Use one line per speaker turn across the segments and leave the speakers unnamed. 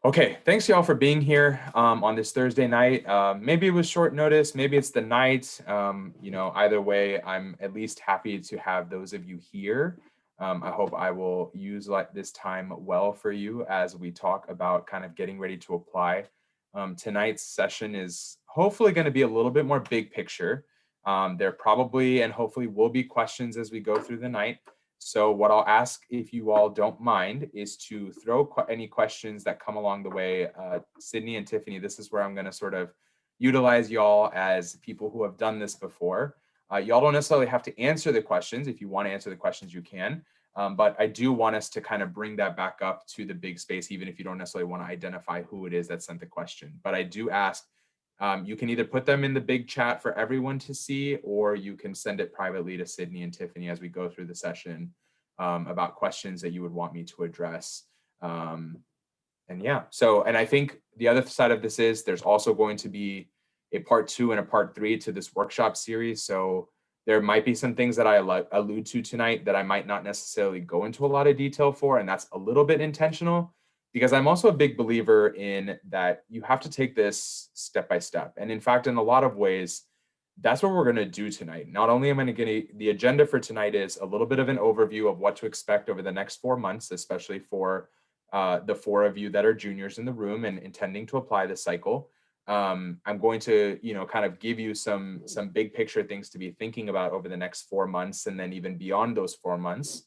Okay, thanks y'all for being here on this Thursday night. Maybe it was short notice, maybe it's the night. Either way, I'm at least happy to have those of you here. I hope I will use this time well for you as we talk about kind of getting ready to apply. Tonight's session is hopefully going to be a little bit more big picture. There probably and hopefully will be questions as we go through the night. So what I'll ask, if you all don't mind, is to throw any questions that come along the way. Sydney and Tiffany, this is where I'm going to sort of utilize y'all as people who have done this before. Y'all don't necessarily have to answer the questions. If you want to answer the questions, you can. But I do want us to kind of bring that back up to the big space, even if you don't necessarily want to identify who it is that sent the question. But I do ask, you can either put them in the big chat for everyone to see, or you can send it privately to Sydney and Tiffany as we go through the session about questions that you would want me to address. And I think the other side of this is there's also going to be a part 2 and a part 3 to this workshop series. So there might be some things that I allude to tonight that I might not necessarily go into a lot of detail for, and that's a little bit intentional, because I'm also a big believer in that you have to take this step by step. And in fact, in a lot of ways, that's what we're going to do tonight. Not only am I going to the agenda for tonight is a little bit of an overview of what to expect over the next 4 months, especially for the 4 of you that are juniors in the room and intending to apply this cycle. I'm going to, kind of give you some big picture things to be thinking about over the next 4 months, and then even beyond those 4 months.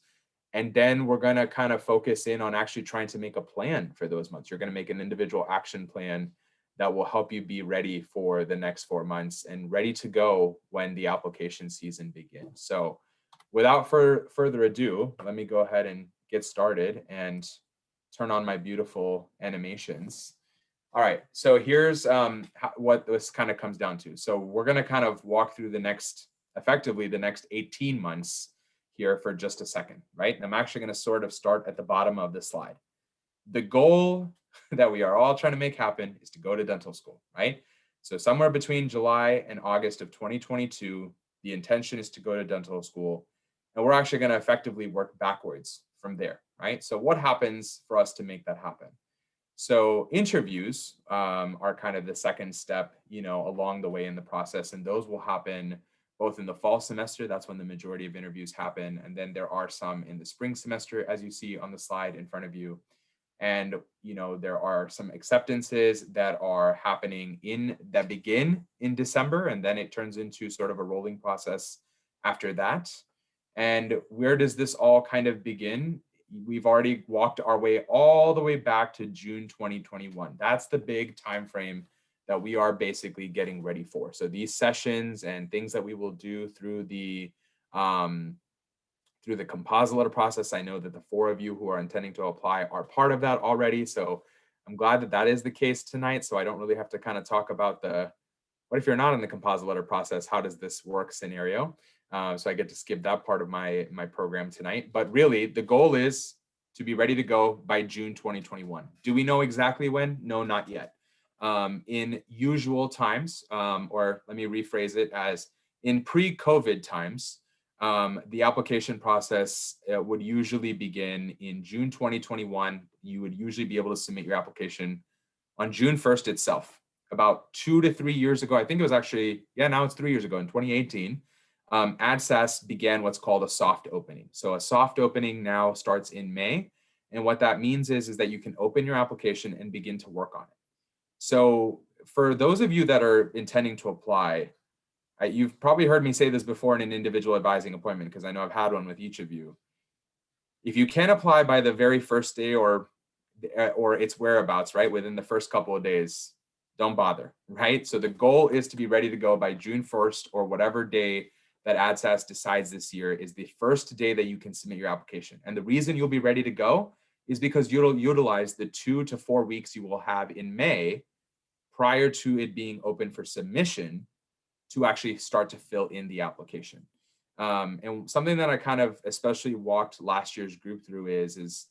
And then we're going to kind of focus in on actually trying to make a plan for those months. You're going to make an individual action plan that will help you be ready for the next 4 months and ready to go when the application season begins. So without further ado, let me go ahead and get started and turn on my beautiful animations. All right, so here's what this kind of comes down to. So we're going to kind of walk through effectively the next 18 months here for just a second, right? And I'm actually going to sort of start at the bottom of the slide. The goal that we are all trying to make happen is to go to dental school, right? So somewhere between July and August of 2022, the intention is to go to dental school, and we're actually going to effectively work backwards from there, right? So what happens for us to make that happen? So interviews are kind of the second step, along the way in the process, and those will happen both in the fall semester. That's when the majority of interviews happen, and then there are some in the spring semester, as you see on the slide in front of you. And there are some acceptances that are happening that begin in December, and then it turns into sort of a rolling process after that. And where does this all kind of begin? We've already walked our way all the way back to June 2021. That's the big time frame that we are basically getting ready for. So these sessions and things that we will do through the composite letter process, I know that the 4 of you who are intending to apply are part of that already. So I'm glad that that is the case tonight. So I don't really have to kind of talk about what if you're not in the composite letter process, how does this work scenario? So I get to skip that part of my program tonight. But really, the goal is to be ready to go by June 2021. Do we know exactly when? No, not yet. In usual times, or let me rephrase it as in pre-COVID times, the application process would usually begin in June 2021. You would usually be able to submit your application on June 1st itself. About 2 to 3 years ago, I think it was actually, now it's 3 years ago in 2018, ADSAS began what's called a soft opening. So a soft opening now starts in May. And what that means is that you can open your application and begin to work on it. So for those of you that are intending to apply, you've probably heard me say this before in an individual advising appointment, because I know I've had one with each of you. If you can apply by the very first day or its whereabouts, right, within the first couple of days, don't bother, right? So the goal is to be ready to go by June 1st, or whatever day that ADSAS decides this year is the first day that you can submit your application. And the reason you'll be ready to go is because you'll utilize the 2 to 4 weeks you will have in May prior to it being open for submission to actually start to fill in the application. And something that I kind of especially walked last year's group through is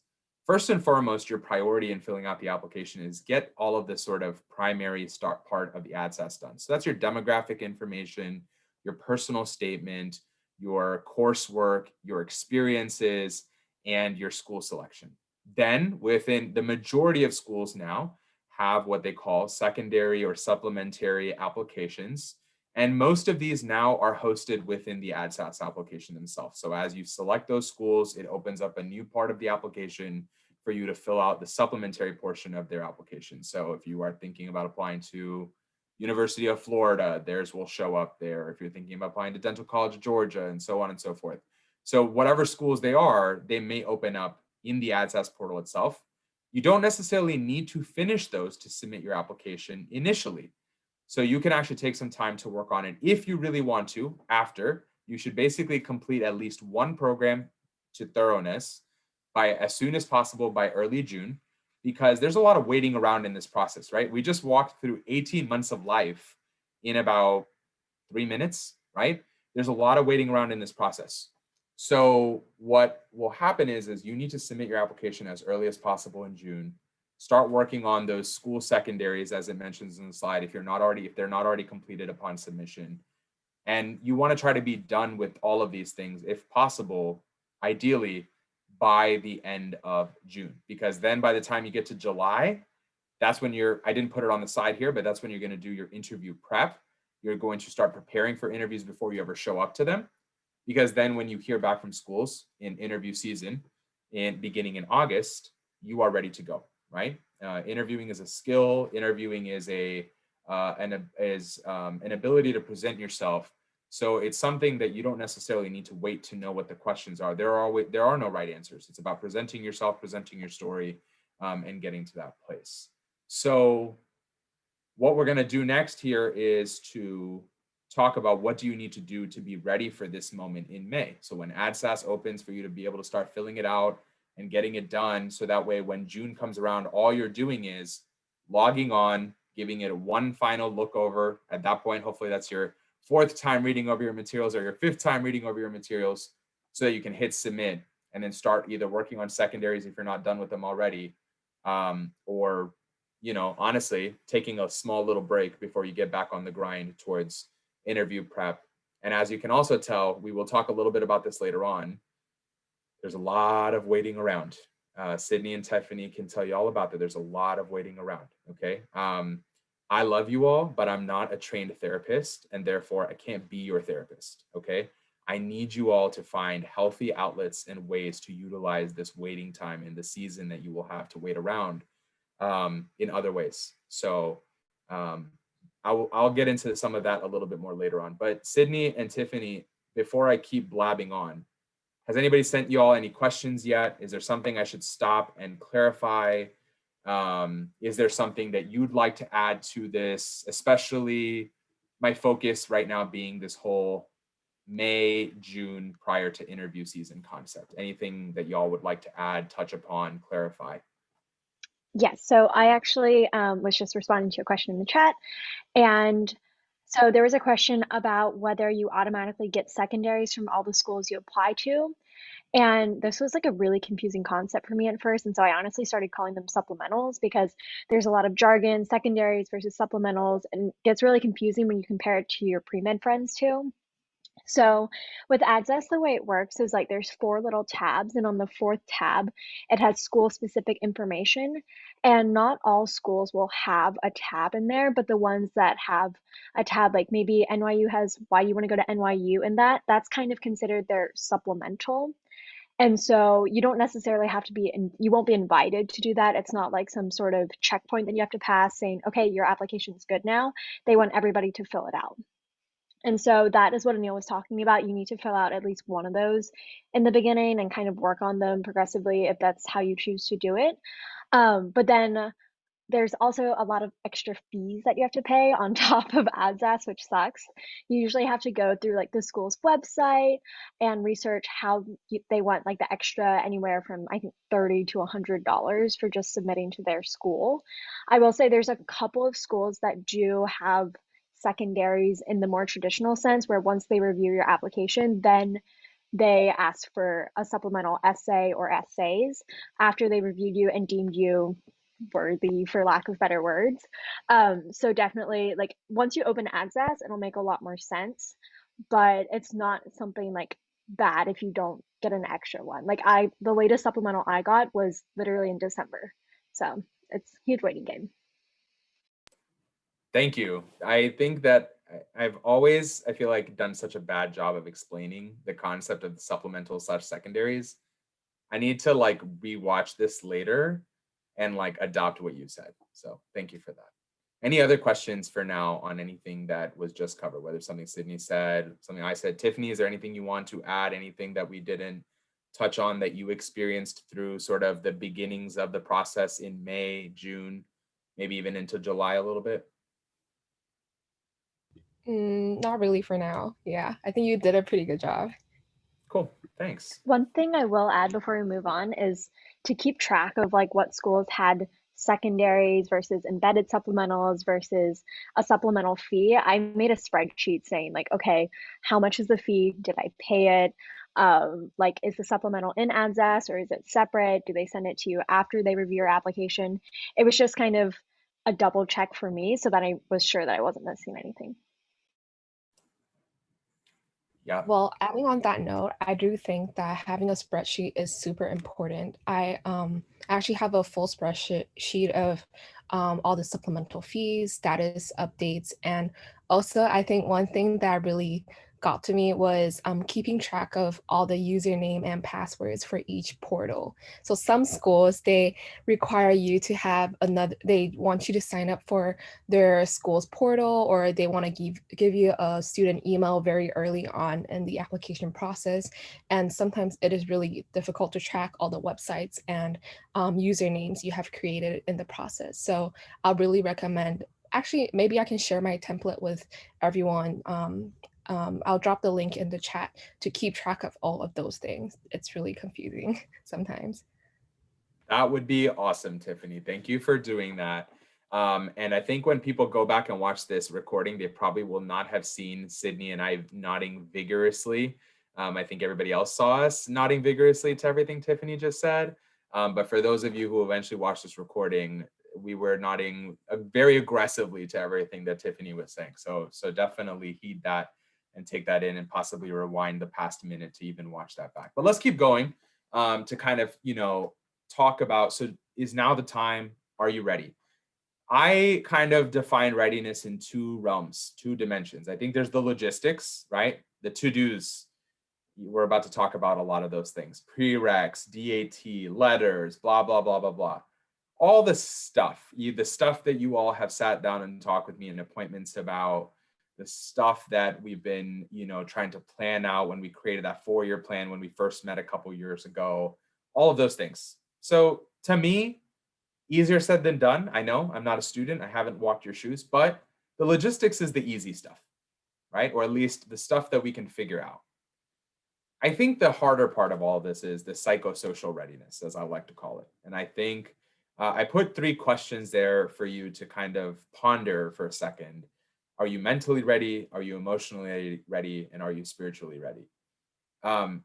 first and foremost, your priority in filling out the application is get all of the sort of primary start part of the ADSAS done. So that's your demographic information, your personal statement, your coursework, your experiences, and your school selection. Then within the majority of schools now have what they call secondary or supplementary applications. And most of these now are hosted within the AdSats application themselves. So as you select those schools, it opens up a new part of the application for you to fill out the supplementary portion of their application. So if you are thinking about applying to University of Florida, theirs will show up there. If you're thinking about applying to Dental College of Georgia, and so on and so forth. So whatever schools they are, they may open up in the AdSats portal itself. You don't necessarily need to finish those to submit your application initially. So you can actually take some time to work on it if you really want to. After, you should basically complete at least one program to thoroughness by as soon as possible by early June, because there's a lot of waiting around in this process, right? We just walked through 18 months of life in about 3 minutes, right? There's a lot of waiting around in this process. So what will happen is you need to submit your application as early as possible in June. Start working on those school secondaries, as it mentions in the slide, if they're not already completed upon submission. And you want to try to be done with all of these things, if possible, ideally by the end of June, because then by the time you get to July, that's when I didn't put it on the side here, but that's when you're going to do your interview prep. You're going to start preparing for interviews before you ever show up to them. Because then when you hear back from schools in interview season beginning in August, you are ready to go, right? Interviewing is a skill. Interviewing is an ability to present yourself. So it's something that you don't necessarily need to wait to know what the questions are. There are no right answers. It's about presenting yourself, presenting your story, and getting to that place. So what we're going to do next here is to talk about what do you need to do to be ready for this moment in May. So when AdSats opens, for you to be able to start filling it out and getting it done. So that way, when June comes around, all you're doing is logging on, giving it one final look over. At that point, hopefully that's your fourth time reading over your materials or your fifth time reading over your materials, so that you can hit submit and then start either working on secondaries if you're not done with them already, or honestly, taking a small little break before you get back on the grind towards interview prep. And as you can also tell, we will talk a little bit about this later on. There's a lot of waiting around. Sydney and Tiffany can tell you all about that. There's a lot of waiting around. Okay. I love you all, but I'm not a trained therapist, and therefore I can't be your therapist. Okay. I need you all to find healthy outlets and ways to utilize this waiting time in the season that you will have to wait around in other ways. So I'll get into some of that a little bit more later on. But Sydney and Tiffany, before I keep blabbing on, has anybody sent you all any questions yet? Is there something I should stop and clarify? Is there something that you'd like to add to this, especially my focus right now being this whole May, June prior to interview season concept? Anything that y'all would like to add, touch upon, clarify?
Yes, so I actually was just responding to a question in the chat. And so there was a question about whether you automatically get secondaries from all the schools you apply to. And this was like a really confusing concept for me at first. And so I honestly started calling them supplementals because there's a lot of jargon, secondaries versus supplementals, and it gets really confusing when you compare it to your pre-med friends too. So with AdSense, the way it works is like there's four little tabs, and on the fourth tab, it has school specific information. And not all schools will have a tab in there, but the ones that have a tab, like maybe NYU has why you want to go to NYU, and that's kind of considered their supplemental. And so you don't necessarily have to you won't be invited to do that. It's not like some sort of checkpoint that you have to pass saying, okay, your application's good now. They want everybody to fill it out. And so that is what Anil was talking about. You need to fill out at least one of those in the beginning and kind of work on them progressively if that's how you choose to do it. But then there's also a lot of extra fees that you have to pay on top of AdSats, which sucks. You usually have to go through like the school's website and research how they want like the extra anywhere from I think $30 to $100 for just submitting to their school. I will say there's a couple of schools that do have secondaries in the more traditional sense, where once they review your application, then they ask for a supplemental essay or essays after they reviewed you and deemed you worthy, for lack of better words. So definitely, like once you open AdSense, it'll make a lot more sense, but it's not something like bad if you don't get an extra one. Like the latest supplemental I got was literally in December. So it's a huge waiting game.
Thank you. I think that I've always, I feel like, done such a bad job of explaining the concept of supplemental slash secondaries. I need to like rewatch this later and like adopt what you said. So thank you for that. Any other questions for now on anything that was just covered, whether something Sydney said, something I said? Tiffany, is there anything you want to add? Anything that we didn't touch on that you experienced through sort of the beginnings of the process in May, June, maybe even into July a little bit?
Not really for now. Yeah, I think you did a pretty good job.
Cool. Thanks.
One thing I will add before we move on is to keep track of like what schools had secondaries versus embedded supplementals versus a supplemental fee. I made a spreadsheet saying like, okay, how much is the fee? Did I pay it? Like, is the supplemental in ANZAS or is it separate? Do they send it to you after they review your application? It was just kind of a double check for me so that I was sure that I wasn't missing anything.
Yeah.
Well, adding on that note, I do think that having a spreadsheet is super important. I actually have a full spreadsheet of all the supplemental fees, status updates, and also I think one thing that really got to me was keeping track of all the username and passwords for each portal. So some schools, they require you to have another, they want you to sign up for their school's portal, or they want to give you a student email very early on in the application process. And sometimes it is really difficult to track all the websites and usernames you have created in the process. So I'll really recommend, actually, maybe I can share my template with everyone. I'll drop the link in the chat to keep track of all of those things. It's really confusing sometimes.
That would be awesome, Tiffany. Thank you for doing that. And I think when people go back and watch this recording, they probably will not have seen Sydney and I nodding vigorously. I think everybody else saw us nodding vigorously to everything Tiffany just said. But for those of you who eventually watch this recording, we were nodding very aggressively to everything that Tiffany was saying. So definitely heed that and take that in and possibly rewind the past minute to even watch that back. But let's keep going to kind of, talk about, so is now the time? Are you ready? I kind of define readiness in two realms, two dimensions. I think there's the logistics, right? The to-dos. We're about to talk about a lot of those things. Prereqs, DAT, letters, blah, blah, blah, blah, blah. All the stuff, the stuff that you all have sat down and talked with me in appointments about, the stuff that we've been, trying to plan out when we created that 4-year plan when we first met a couple years ago, all of those things. So to me, easier said than done. I know I'm not a student. I haven't walked your shoes, but the logistics is the easy stuff, right? Or at least the stuff that we can figure out. I think the harder part of all of this is the psychosocial readiness, as I like to call it. And I think I put 3 questions there for you to kind of ponder for a second. Are you mentally ready? Are you emotionally ready? And are you spiritually ready?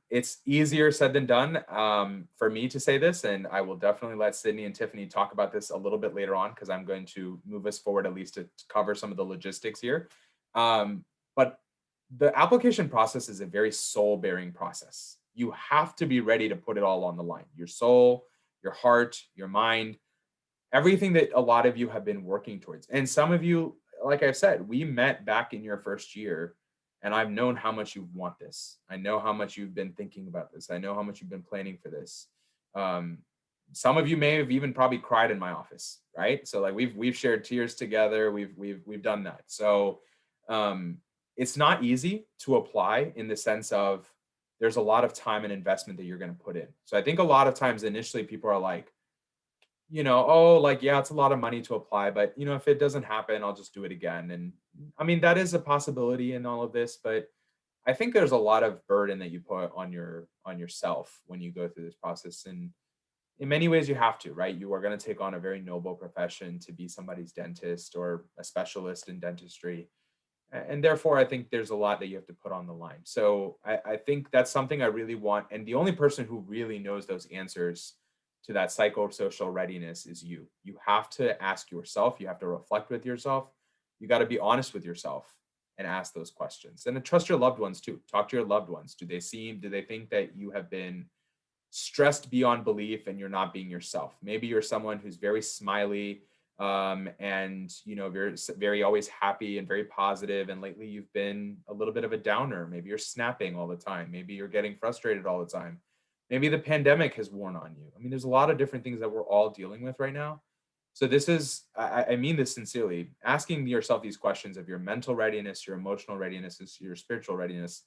It's easier said than done for me to say this, and I will definitely let Sydney and Tiffany talk about this a little bit later on because I'm going to move us forward at least to cover some of the logistics here. But the application process is a very soul-bearing process. You have to be ready to put it all on the line. Your soul, your heart, your mind, everything that a lot of you have been working towards. And some of you, like I've said, we met back in your first year and I've known how much you want this. I know how much you've been thinking about this. I know how much you've been planning for this. Some of you may have even probably cried in my office, right? So like we've shared tears together. We've done that. So it's not easy to apply in the sense of there's a lot of time and investment that you're going to put in. So I think a lot of times initially people are like, oh, like, yeah, it's a lot of money to apply, but if it doesn't happen, I'll just do it again. And I mean, that is a possibility in all of this, but I think there's a lot of burden that you put on yourself when you go through this process. And in many ways you have to, right? You are going to take on a very noble profession to be somebody's dentist or a specialist in dentistry. And therefore, I think there's a lot that you have to put on the line. So I think that's something I really want. And the only person who really knows those answers to that psychosocial readiness is you. You have to ask yourself, you have to reflect with yourself, you got to be honest with yourself and ask those questions. And trust your loved ones too. Talk to your loved ones. Do they think that you have been stressed beyond belief and you're not being yourself? Maybe you're someone who's very smiley, and very always happy and very positive, and lately you've been a little bit of a downer. Maybe you're snapping all the time. Maybe you're getting frustrated all the time. Maybe the pandemic has worn on you. I mean, there's a lot of different things that we're all dealing with right now. So this is, I mean this sincerely, asking yourself these questions of your mental readiness, your emotional readiness, your spiritual readiness.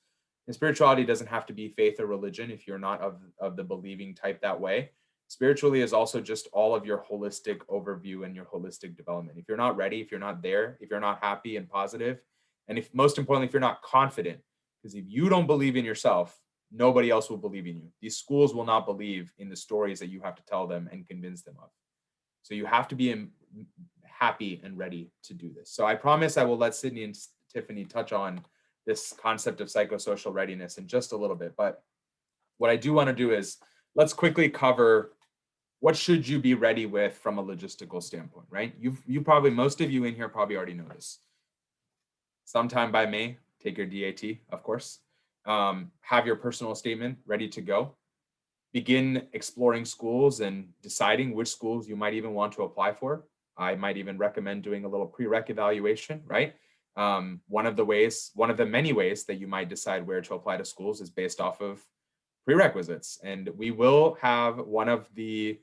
And spirituality doesn't have to be faith or religion if you're not of the believing type that way. Spiritually is also just all of your holistic overview and your holistic development. If you're not ready, if you're not there, if you're not happy and positive, and if most importantly, if you're not confident, because if you don't believe in yourself, nobody else will believe in you. These schools will not believe in the stories that you have to tell them and convince them of. So you have to be happy and ready to do this. So I promise I will let Sydney and Tiffany touch on this concept of psychosocial readiness in just a little bit. But what I do want to do is let's quickly cover what should you be ready with from a logistical standpoint, right? You probably, most of you in here probably already know this. Sometime by May, take your DAT, of course. Have your personal statement ready to go. Begin exploring schools and deciding which schools you might even want to apply for. I might even recommend doing a little prereq evaluation, right? One of the many ways that you might decide where to apply to schools is based off of prerequisites. And we will have one of the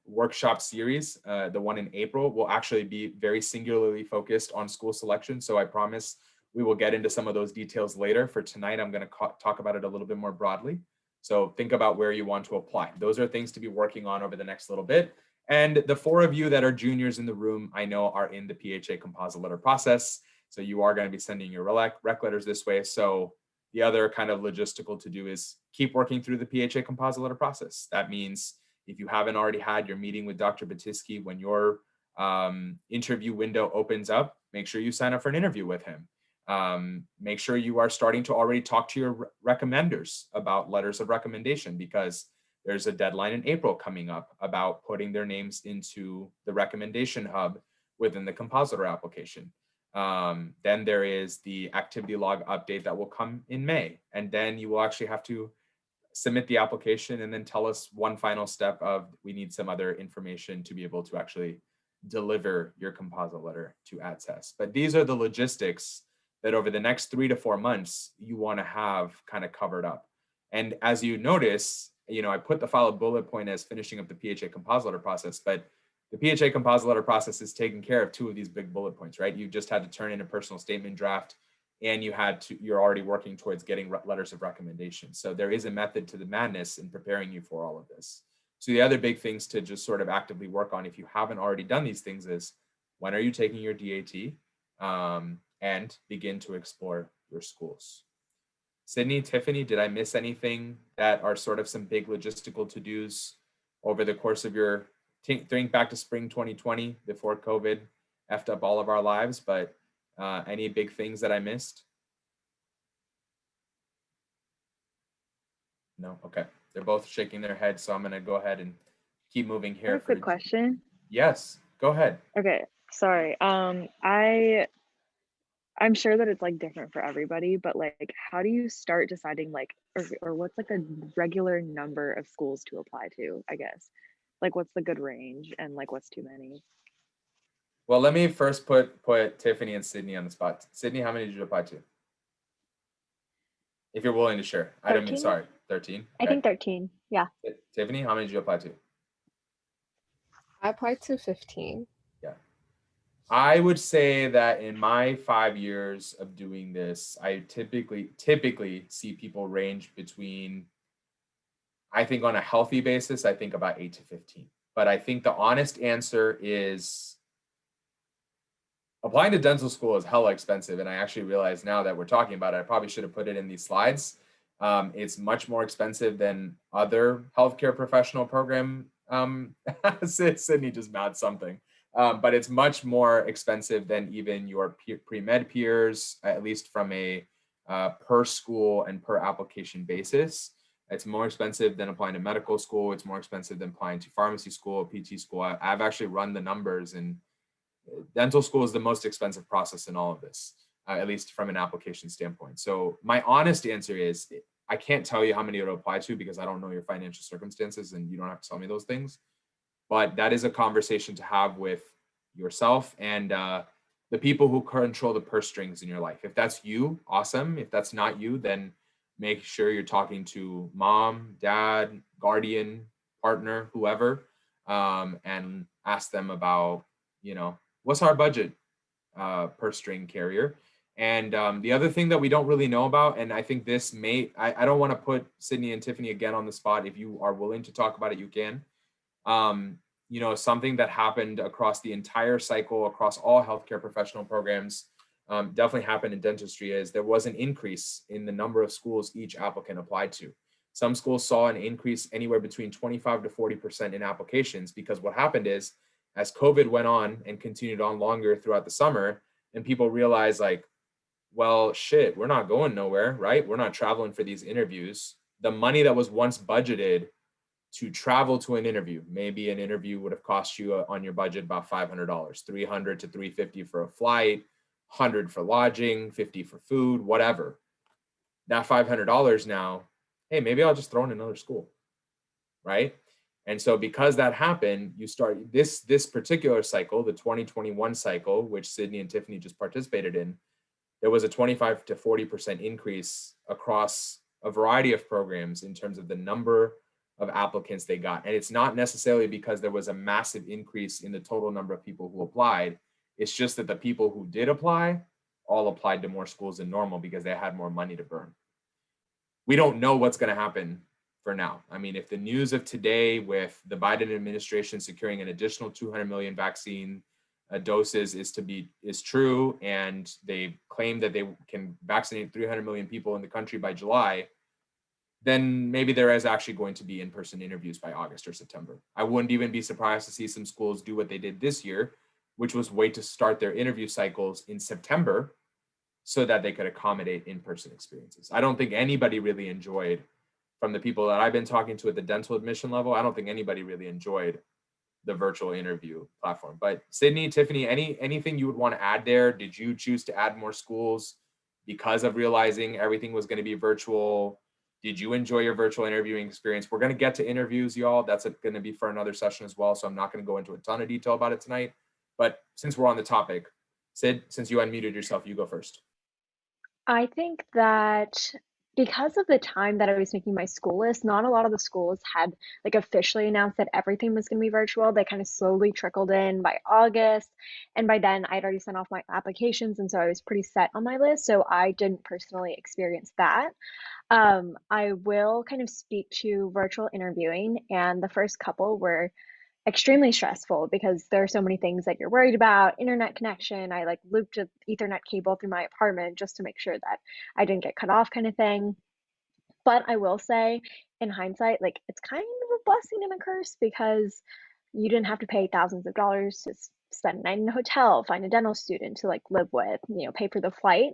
workshop series, the one in April, will actually be very singularly focused on school selection. So I promise we will get into some of those details later. For tonight, I'm going to talk about it a little bit more broadly. So think about where you want to apply. Those are things to be working on over the next little bit. And the four of you that are juniors in the room, I know are in the PHA composite letter process. So you are going to be sending your rec letters this way. So the other kind of logistical to do is keep working through the PHA composite letter process. That means if you haven't already had your meeting with Dr. Batisky, when your interview window opens up, make sure you sign up for an interview with him. Make sure you are starting to already talk to your recommenders about letters of recommendation, because there's a deadline in April coming up about putting their names into the recommendation hub within the compositor application. Then there is the activity log update that will come in May. And then you will actually have to submit the application and then tell us one final step of, we need some other information to be able to actually deliver your composite letter to AdTest. But these are the logistics that over the next 3 to 4 months, you want to have kind of covered up. And as you notice, I put the follow bullet point as finishing up the PHA composite letter process, but the PHA composite letter process is taking care of 2 of these big bullet points, right? You just had to turn in a personal statement draft, and you're already working towards getting letters of recommendation. So there is a method to the madness in preparing you for all of this. So the other big things to just sort of actively work on, if you haven't already done these things, is when are you taking your DAT? And begin to explore your schools. Sydney, Tiffany, did I miss anything that are sort of some big logistical to-dos over the course of your, think back to spring 2020 before COVID effed up all of our lives, but any big things that I missed? No? Okay. They're both shaking their heads, so I'm going to go ahead and keep moving here.
I have a quick question.
Yes, go ahead.
Okay, sorry. I'm sure that it's like different for everybody, but like, how do you start deciding like, or what's like a regular number of schools to apply to, I guess? Like, what's the good range and like, what's too many?
Well, let me first put Tiffany and Sydney on the spot. Sydney, how many did you apply to? If you're willing to share. 13? I don't mean, sorry, 13? Okay.
I think 13, yeah.
Tiffany, how many did you apply to?
I applied to 15.
Yeah. I would say that in my 5 years of doing this, I typically see people range between, I think on a healthy basis, I think about 8 to 15. But I think the honest answer is applying to dental school is hella expensive. And I actually realize now that we're talking about it, I probably should have put it in these slides. It's much more expensive than other healthcare professional program. Sydney just mouthed something. But it's much more expensive than even your pre-med peers, at least from a per school and per application basis. It's more expensive than applying to medical school. It's more expensive than applying to pharmacy school, PT school. I've actually run the numbers, and dental school is the most expensive process in all of this. at least from an application standpoint. So my honest answer is I can't tell you how many it'll apply to because I don't know your financial circumstances and you don't have to tell me those things. But that is a conversation to have with yourself and the people who control the purse strings in your life. If that's you, awesome. If that's not you, then make sure you're talking to mom, dad, guardian, partner, whoever, and ask them about, what's our budget purse string carrier. And the other thing that we don't really know about, and I think this I don't want to put Sydney and Tiffany again on the spot. If you are willing to talk about it, you can. Something that happened across the entire cycle, across all healthcare professional programs, definitely happened in dentistry is there was an increase in the number of schools each applicant applied to. Some schools saw an increase anywhere between 25 to 40% in applications because what happened is as COVID went on and continued on longer throughout the summer and people realized like, well, shit, we're not going nowhere, right? We're not traveling for these interviews. The money that was once budgeted to travel to an interview, maybe an interview would have cost you on your budget about $500, $300 to $350 for a flight, $100 for lodging, $50 for food, whatever. That $500 now, hey, maybe I'll just throw in another school, right? And so because that happened, you start this particular cycle, the 2021 cycle, which Sydney and Tiffany just participated in, there was a 25 to 40% increase across a variety of programs in terms of the number of applicants they got. And it's not necessarily because there was a massive increase in the total number of people who applied. It's just that the people who did apply all applied to more schools than normal because they had more money to burn. We don't know what's going to happen for now. I mean, if the news of today with the Biden administration securing an additional 200 million vaccine doses is true, and they claim that they can vaccinate 300 million people in the country by July, then maybe there is actually going to be in-person interviews by August or September. I wouldn't even be surprised to see some schools do what they did this year, which was wait to start their interview cycles in September so that they could accommodate in-person experiences. I don't think anybody really enjoyed, from the people that I've been talking to at the dental admission level, I don't think anybody really enjoyed the virtual interview platform. But Sydney, Tiffany, anything you would want to add there? Did you choose to add more schools because of realizing everything was going to be virtual? Did you enjoy your virtual interviewing experience? We're going to get to interviews, y'all. That's going to be for another session as well. So I'm not going to go into a ton of detail about it tonight. But since we're on the topic, Sid, since you unmuted yourself, you go first.
I think that because of the time that I was making my school list, not a lot of the schools had like officially announced that everything was going to be virtual. They kind of slowly trickled in by August. And by then I'd already sent off my applications. And so I was pretty set on my list. So I didn't personally experience that. I will kind of speak to virtual interviewing, and the first couple were extremely stressful because there are so many things that you're worried about. Internet connection, I like looped an Ethernet cable through my apartment just to make sure that I didn't get cut off, kind of thing. But I will say, in hindsight, like it's kind of a blessing and a curse because you didn't have to pay thousands of dollars to spend a night in a hotel, find a dental student to like live with, pay for the flight.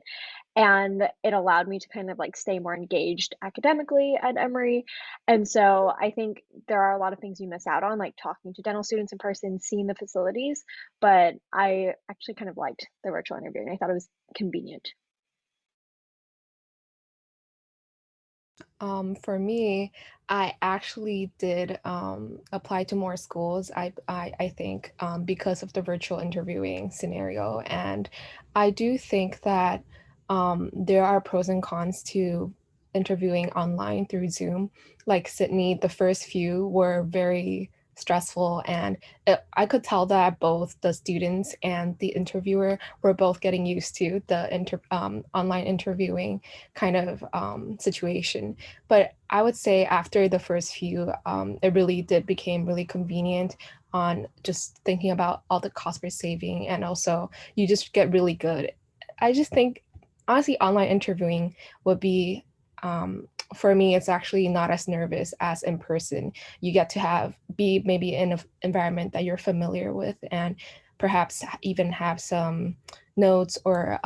And it allowed me to kind of like stay more engaged academically at Emory. And so I think there are a lot of things you miss out on, like talking to dental students in person, seeing the facilities. But I actually kind of liked the virtual interviewing. I thought it was convenient.
For me, I actually did apply to more schools. I think because of the virtual interviewing scenario, and I do think that there are pros and cons to interviewing online through Zoom. Like Sydney, the first few were very stressful, and I could tell that both the students and the interviewer were both getting used to the online interviewing kind of situation. But I would say after the first few, it really did became really convenient on just thinking about all the cost we're saving, and also you just get really good. I just think honestly, online interviewing would be for me, it's actually not as nervous as in person. You get to be maybe in an environment that you're familiar with, and perhaps even have some notes or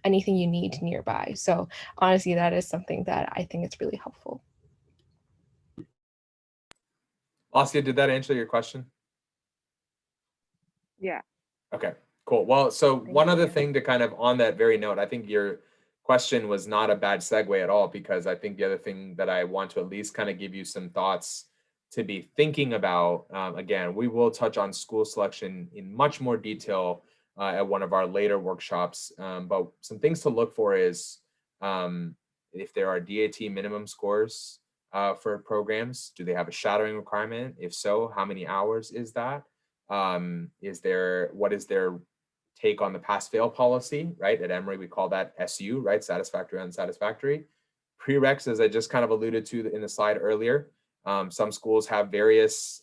anything you need nearby. So honestly, that is something that I think is really helpful.
Asya, did that answer your question?
Yeah.
Okay, Cool. Well, so
Thank
one other
you.
thing to kind of on that very note, I think your question was not a bad segue at all, because I think the other thing that I want to at least kind of give you some thoughts to be thinking about, again, we will touch on school selection in much more detail at one of our later workshops. But some things to look for is if there are DAT minimum scores for programs, do they have a shadowing requirement? If so, how many hours is that? What is their take on the pass fail policy, right? At Emory, we call that SU, right? Satisfactory, unsatisfactory. Prereqs, as I just kind of alluded to in the slide earlier, some schools have various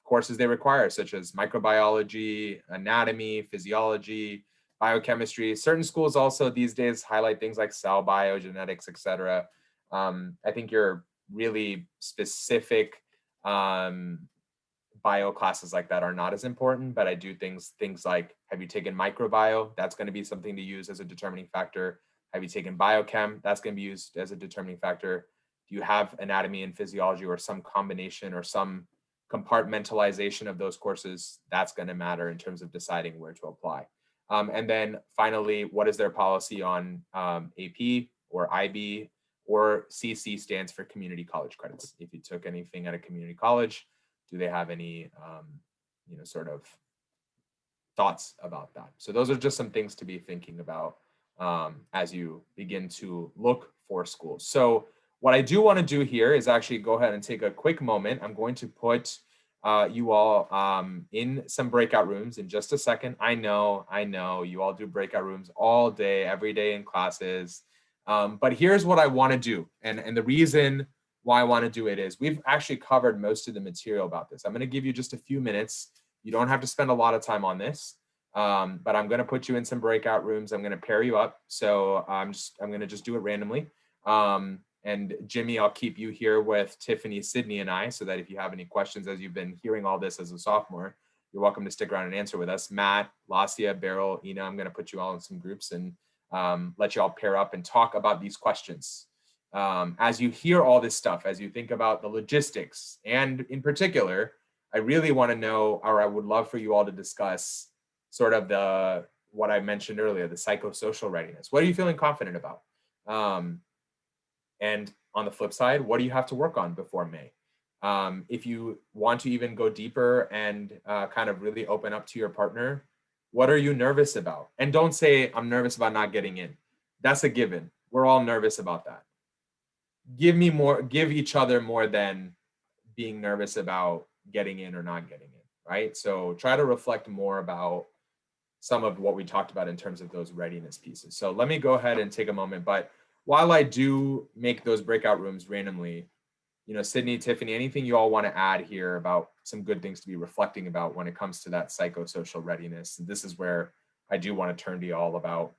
courses they require, such as microbiology, anatomy, physiology, biochemistry. Certain schools also these days highlight things like cell bio, genetics, etc. I think your really specific bio classes like that are not as important, but I do things like, have you taken microbio? That's going to be something to use as a determining factor. Have you taken biochem? That's going to be used as a determining factor. Do you have anatomy and physiology, or some combination or some compartmentalization of those courses? That's going to matter in terms of deciding where to apply. And then finally, what is their policy on AP or IB, or CC stands for community college credits? If you took anything at a community college, do they have any, sort of thoughts about that? So those are just some things to be thinking about as you begin to look for schools. So what I do want to do here is actually go ahead and take a quick moment. I'm going to put you all in some breakout rooms in just a second. I know you all do breakout rooms all day, every day in classes. But here's what I want to do. And the reason why I want to do it is we've actually covered most of the material about this. I'm going to give you just a few minutes. You don't have to spend a lot of time on this, but I'm going to put you in some breakout rooms. I'm going to pair you up. So I'm going to just do it randomly. And Jimmy, I'll keep you here with Tiffany, Sydney, and I, so that if you have any questions as you've been hearing all this as a sophomore, you're welcome to stick around and answer with us. Matt, Lasia, Beryl, Ina, I'm going to put you all in some groups and let you all pair up and talk about these questions. As you hear all this stuff, as you think about the logistics, and in particular, I really want to know, or I would love for you all to discuss sort of what I mentioned earlier, the psychosocial readiness. What are you feeling confident about? And on the flip side, what do you have to work on before May? If you want to even go deeper and kind of really open up to your partner, what are you nervous about? And don't say, I'm nervous about not getting in. That's a given. We're all nervous about that. Give each other more than being nervous about getting in or not getting in, right? So try to reflect more about some of what we talked about in terms of those readiness pieces. So let me go ahead and take a moment. But while I do make those breakout rooms randomly, Sydney, Tiffany, anything you all want to add here about some good things to be reflecting about when it comes to that psychosocial readiness? And this is where I do want to turn to you all about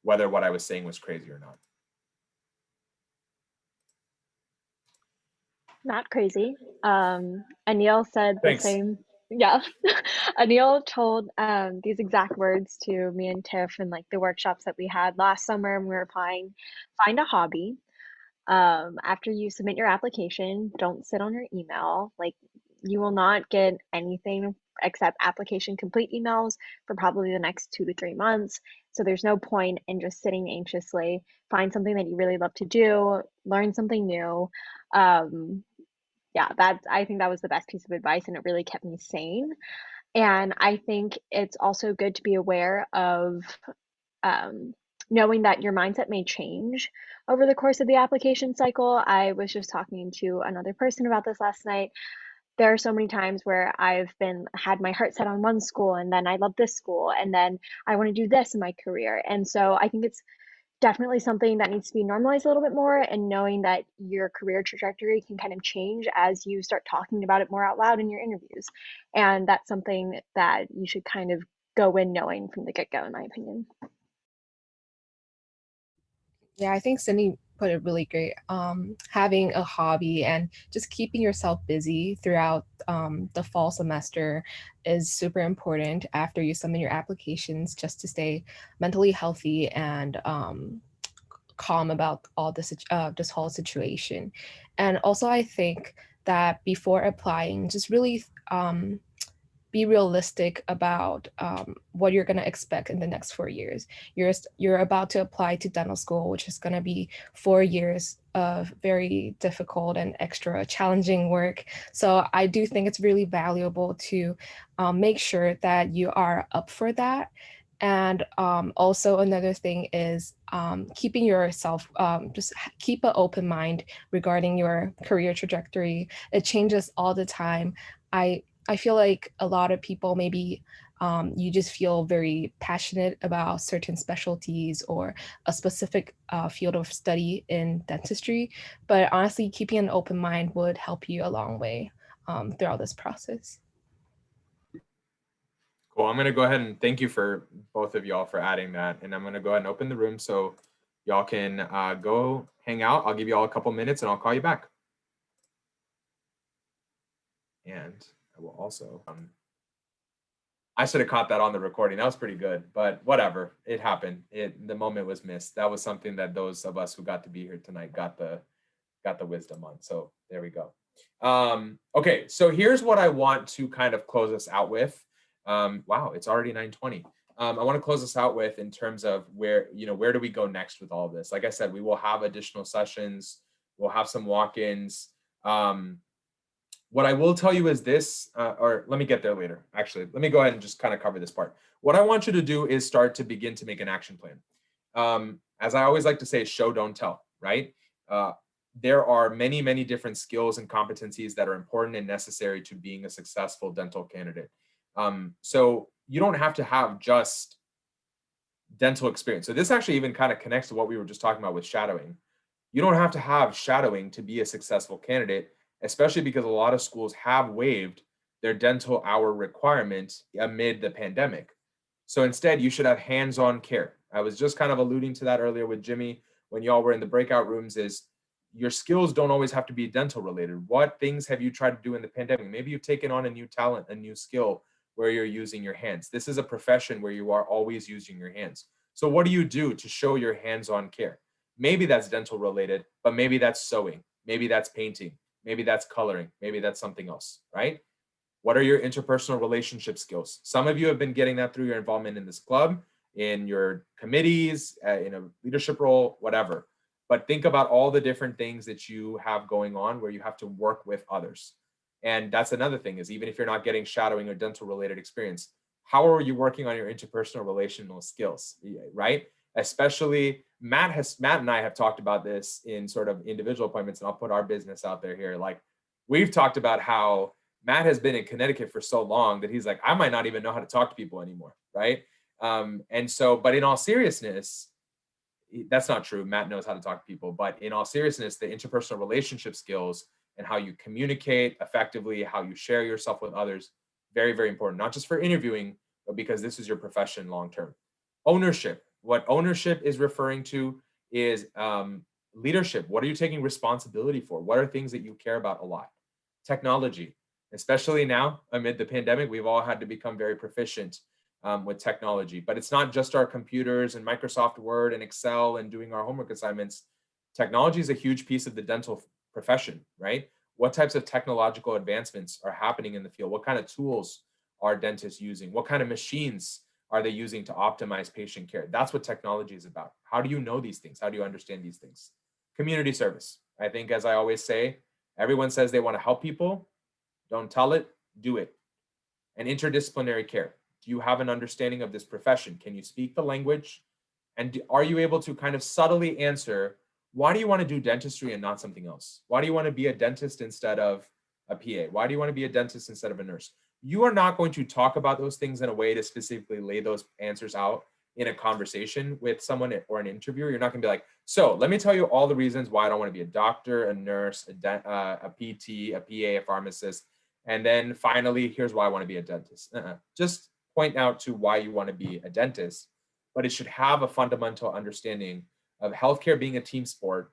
whether what I was saying was crazy or not.
Not crazy. Anil said the
Thanks.
same. Yeah. Anil told these exact words to me and Tiff in like the workshops that we had last summer when we were applying. Find a hobby. After you submit your application, don't sit on your email. Like, you will not get anything except application complete emails for probably the next 2 to 3 months. So there's no point in just sitting anxiously. Find something that you really love to do, learn something new. Yeah, I think that was the best piece of advice, and it really kept me sane. And I think it's also good to be aware of knowing that your mindset may change over the course of the application cycle. I was just talking to another person about this last night. There are so many times where I've had my heart set on one school, and then I love this school, and then I want to do this in my career. And so I think it's definitely something that needs to be normalized a little bit more, and knowing that your career trajectory can kind of change as you start talking about it more out loud in your interviews. And that's something that you should kind of go in knowing from the get-go, in my opinion.
Yeah, I think Cindy put it really great. Having a hobby and just keeping yourself busy throughout the fall semester is super important after you submit your applications, just to stay mentally healthy and calm about all this whole situation. And also, I think that before applying, just really be realistic about what you're going to expect in the next 4 years. You're about to apply to dental school, which is going to be 4 years of very difficult and extra challenging work. So I do think it's really valuable to make sure that you are up for that. And also another thing is keeping yourself, keep an open mind regarding your career trajectory. It changes all the time. I feel like a lot of people maybe you just feel very passionate about certain specialties or a specific field of study in dentistry. But honestly, keeping an open mind would help you a long way throughout this process.
Cool. I'm going to go ahead and thank you for both of y'all for adding that. And I'm going to go ahead and open the room so y'all can go hang out. I'll give you all a couple minutes and I'll call you back. And I will also, I should have caught that on the recording. That was pretty good, but whatever. It happened. The moment was missed. That was something that those of us who got to be here tonight got the wisdom on. So there we go. Okay, so here's what I want to kind of close us out with. Wow, it's already 9:20. I want to close us out with in terms of where do we go next with all of this? Like I said, we will have additional sessions. We'll have some walk-ins. What I will tell you is this, or let me get there later. Actually, let me go ahead and just kind of cover this part. What I want you to do is start to begin to make an action plan. As I always like to say, show, don't tell, right? There are many, many different skills and competencies that are important and necessary to being a successful dental candidate. So you don't have to have just dental experience. So this actually even kind of connects to what we were just talking about with shadowing. You don't have to have shadowing to be a successful candidate, especially because a lot of schools have waived their dental hour requirement amid the pandemic. So instead, you should have hands-on care. I was just kind of alluding to that earlier with Jimmy when y'all were in the breakout rooms, is your skills don't always have to be dental related. What things have you tried to do in the pandemic? Maybe you've taken on a new talent, a new skill where you're using your hands. This is a profession where you are always using your hands. So what do you do to show your hands-on care? Maybe that's dental related, but maybe that's sewing. Maybe that's painting. Maybe that's coloring. Maybe that's something else, right? What are your interpersonal relationship skills? Some of you have been getting that through your involvement in this club, in your committees, in a leadership role, whatever. But think about all the different things that you have going on where you have to work with others. And that's another thing, is even if you're not getting shadowing or dental related experience, how are you working on your interpersonal relational skills, right? Especially Matt and I have talked about this in sort of individual appointments, and I'll put our business out there here. Like, we've talked about how Matt has been in Connecticut for so long that he's like, I might not even know how to talk to people anymore, right? And so, but in all seriousness, that's not true. Matt knows how to talk to people, but in all seriousness, the interpersonal relationship skills and how you communicate effectively, how you share yourself with others, very, very important, not just for interviewing, but because this is your profession long-term. Ownership. What ownership is referring to is leadership. What are you taking responsibility for? What are things that you care about a lot? Technology, especially now amid the pandemic, we've all had to become very proficient with technology, but it's not just our computers and Microsoft Word and Excel and doing our homework assignments. Technology is a huge piece of the dental profession, right? What types of technological advancements are happening in the field? What kind of tools are dentists using? What kind of machines are they using to optimize patient care? That's what technology is about. How do you know these things? How do you understand these things? Community service. I think, as I always say, everyone says they want to help people. Don't tell it, do it. And interdisciplinary care. Do you have an understanding of this profession? Can you speak the language? And are you able to kind of subtly answer, why do you want to do dentistry and not something else? Why do you want to be a dentist instead of a PA? Why do you want to be a dentist instead of a nurse? You are not going to talk about those things in a way to specifically lay those answers out in a conversation with someone or an interviewer. You're not going to be like, so let me tell you all the reasons why I don't want to be a doctor, a nurse, a PT, a PA, a pharmacist. And then finally, here's why I want to be a dentist. Just point out to why you want to be a dentist, but it should have a fundamental understanding of healthcare being a team sport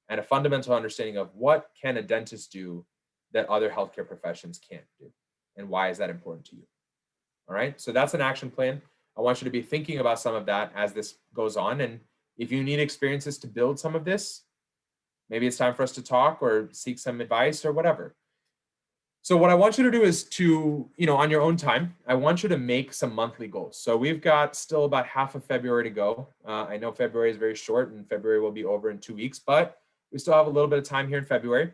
and a fundamental understanding of what can a dentist do that other healthcare professions can't do, and why is that important to you. All right, so that's an action plan. I want you to be thinking about some of that as this goes on, and if you need experiences to build some of this, maybe it's time for us to talk or seek some advice or whatever. So what I want you to do is to, on your own time, I want you to make some monthly goals. So we've got still about half of February to go. I know February is very short and February will be over in 2 weeks, but we still have a little bit of time here in February.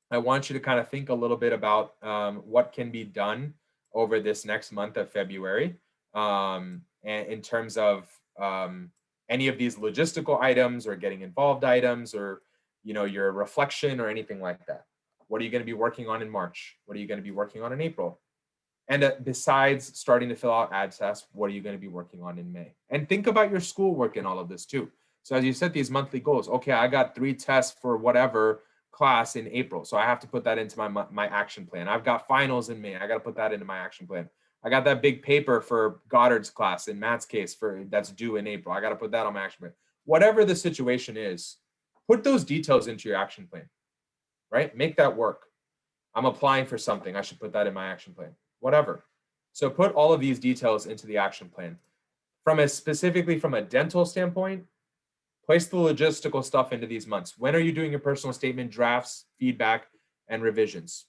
I want you to kind of think a little bit about what can be done over this next month of February and in terms of any of these logistical items or getting involved items or, your reflection or anything like that. What are you going to be working on in March? What are you going to be working on in April? And besides starting to fill out ad tests, what are you going to be working on in May? And think about your schoolwork in all of this too. So as you set these monthly goals, okay, I got 3 tests for whatever class in April. So I have to put that into my action plan. I've got finals in May. I got to put that into my action plan. I got that big paper for Goddard's class in Matt's case that's due in April. I got to put that on my action plan. Whatever the situation is, put those details into your action plan, right? Make that work. I'm applying for something. I should put that in my action plan, whatever. So put all of these details into the action plan. Specifically from a dental standpoint, place the logistical stuff into these months. When are you doing your personal statement, drafts, feedback, and revisions?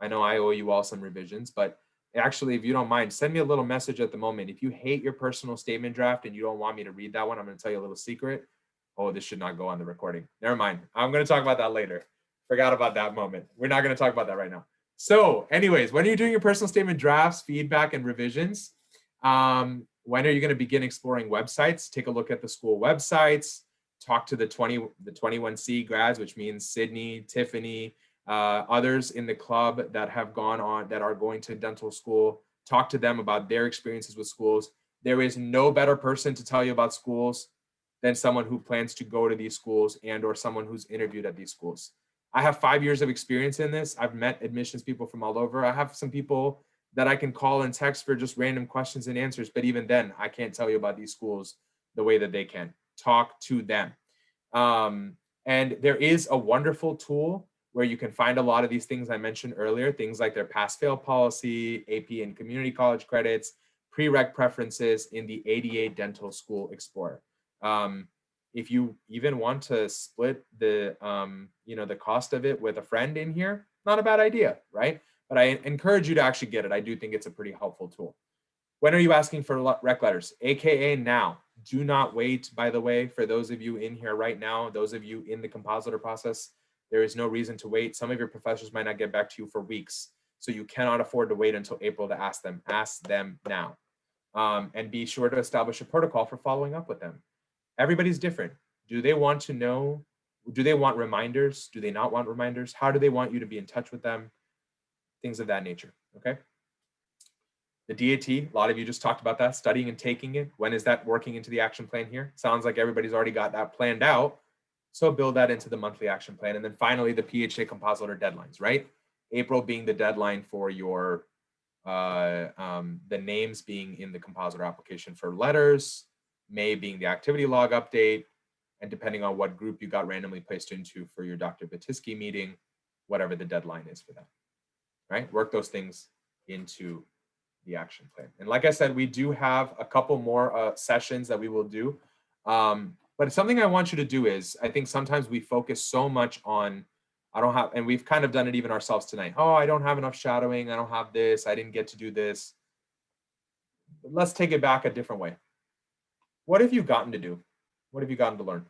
I know I owe you all some revisions, but actually, if you don't mind, send me a little message at the moment. If you hate your personal statement draft and you don't want me to read that one, I'm going to tell you a little secret. Oh, this should not go on the recording. Never mind. I'm going to talk about that later. Forgot about that moment. We're not going to talk about that right now. So anyways, when are you doing your personal statement drafts, feedback, and revisions? When are you going to begin exploring websites? Take a look at the school websites, talk to the 21C grads, which means Sydney, Tiffany, others in the club that have gone on, that are going to dental school. Talk to them about their experiences with schools. There is no better person to tell you about schools than someone who plans to go to these schools and or someone who's interviewed at these schools. I have 5 years of experience in this. I've met admissions people from all over. I have some people that I can call and text for just random questions and answers. But even then, I can't tell you about these schools the way that they can. Talk to them. And there is a wonderful tool where you can find a lot of these things I mentioned earlier, things like their pass-fail policy, AP and community college credits, prereq preferences in the ADA Dental School Explorer. If you even want to split the, the cost of it with a friend in here, not a bad idea, right? But I encourage you to actually get it. I do think it's a pretty helpful tool. When are you asking for rec letters? AKA now. Do not wait, by the way, for those of you in here right now, those of you in the compositor process, there is no reason to wait. Some of your professors might not get back to you for weeks. So you cannot afford to wait until April to ask them. Ask them now. And be sure to establish a protocol for following up with them. Everybody's different. Do they want to know? Do they want reminders? Do they not want reminders? How do they want you to be in touch with them? Things of that nature, okay? The DAT, a lot of you just talked about that, studying and taking it. When is that working into the action plan here? Sounds like everybody's already got that planned out. So build that into the monthly action plan. And then finally, the PHA compositor deadlines, right? April being the deadline for your, the names being in the compositor application for letters, May being the activity log update, and depending on what group you got randomly placed into for your Dr. Batisky meeting, whatever the deadline is for that, right? Work those things into the action plan. And like I said, we do have a couple more sessions that we will do. But something I want you to do is, I think sometimes we focus so much on, and we've kind of done it even ourselves tonight. Oh, I don't have enough shadowing. I don't have this. I didn't get to do this. But let's take it back a different way. What have you gotten to do? What have you gotten to learn?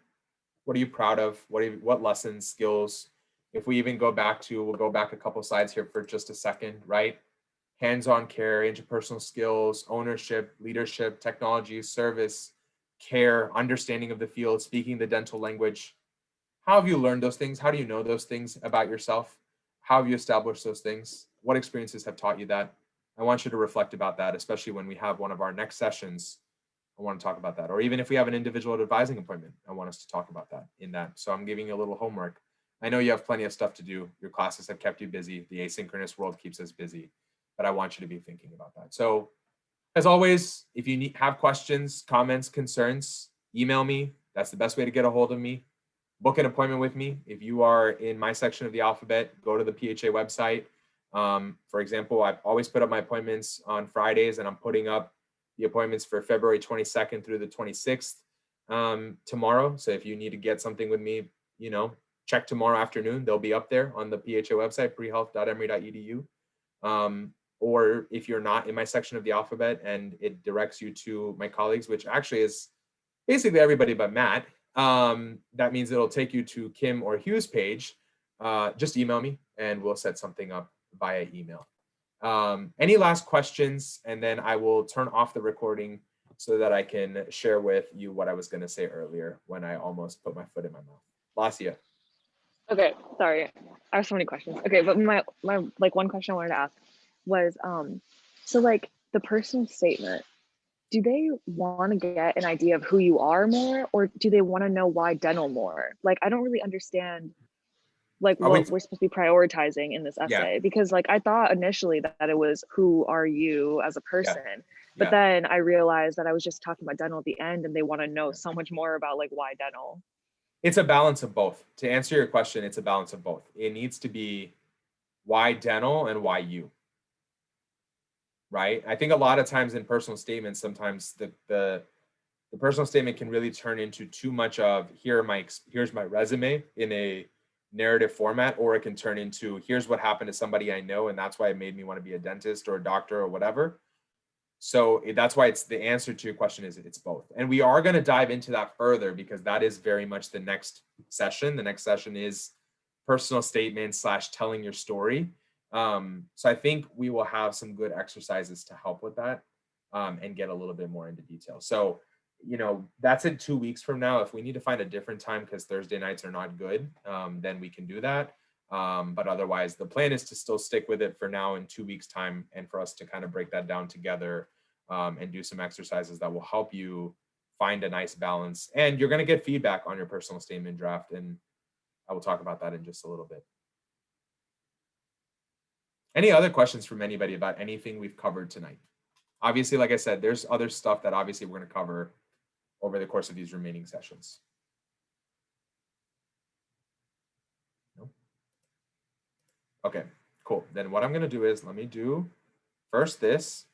What are you proud of? What lessons, skills? If we even go back to, we'll go back a couple slides here for just a second, right? Hands-on care, interpersonal skills, ownership, leadership, technology, service, care, understanding of the field, speaking the dental language. How have you learned those things? How do you know those things about yourself? How have you established those things? What experiences have taught you that? I want you to reflect about that, especially when we have one of our next sessions. I want to talk about that. Or even if we have an individual advising appointment, I want us to talk about that in that. So I'm giving you a little homework. I know you have plenty of stuff to do. Your classes have kept you busy. The asynchronous world keeps us busy, but I want you to be thinking about that. So as always, if you have questions, comments, concerns, email me. That's the best way to get a hold of me. Book an appointment with me. If you are in my section of the alphabet, go to the PHA website. For example, I've always put up my appointments on Fridays, and I'm putting up the appointments for February 22nd through the 26th tomorrow. So if you need to get something with me, check tomorrow afternoon. They'll be up there on the PHA website, prehealth.emory.edu. Or if you're not in my section of the alphabet and it directs you to my colleagues, which actually is basically everybody but Matt, that means it'll take you to Kim or Hugh's page. Just email me and we'll set something up via email. Any last questions? And then I will turn off the recording so that I can share with you what I was going to say earlier when I almost put my foot in my mouth. Lasia.
Okay, sorry. I have so many questions. Okay, but my like one question I wanted to ask was so like the personal statement, do they want to get an idea of who you are more, or do they want to know why dental more? Like I don't really understand like what we're supposed to be prioritizing in this essay, because like I thought initially that it was who are you as a person, but then I realized that I was just talking about dental at the end and they want to know so much more about like why dental.
It's a balance of both. To answer your question, it's a balance of both. It needs to be why dental and why you. Right? I think a lot of times in personal statements, sometimes the personal statement can really turn into too much of here's my resume in a narrative format, or it can turn into here's what happened to somebody I know and that's why it made me want to be a dentist or a doctor or whatever. So that's why it's the answer to your question is it's both. And we are going to dive into that further because that is very much the next session. The next session is personal statement / telling your story. So I think we will have some good exercises to help with that and get a little bit more into detail. So, you know, that's in 2 weeks from now. If we need to find a different time because Thursday nights are not good, then we can do that. But otherwise, the plan is to still stick with it for now in 2 weeks time and for us to kind of break that down together and do some exercises that will help you find a nice balance. And you're going to get feedback on your personal statement draft. And I will talk about that in just a little bit. Any other questions from anybody about anything we've covered tonight? Obviously, like I said, there's other stuff that obviously we're going to cover over the course of these remaining sessions. No? Okay, cool. Then what I'm going to do is let me do first this,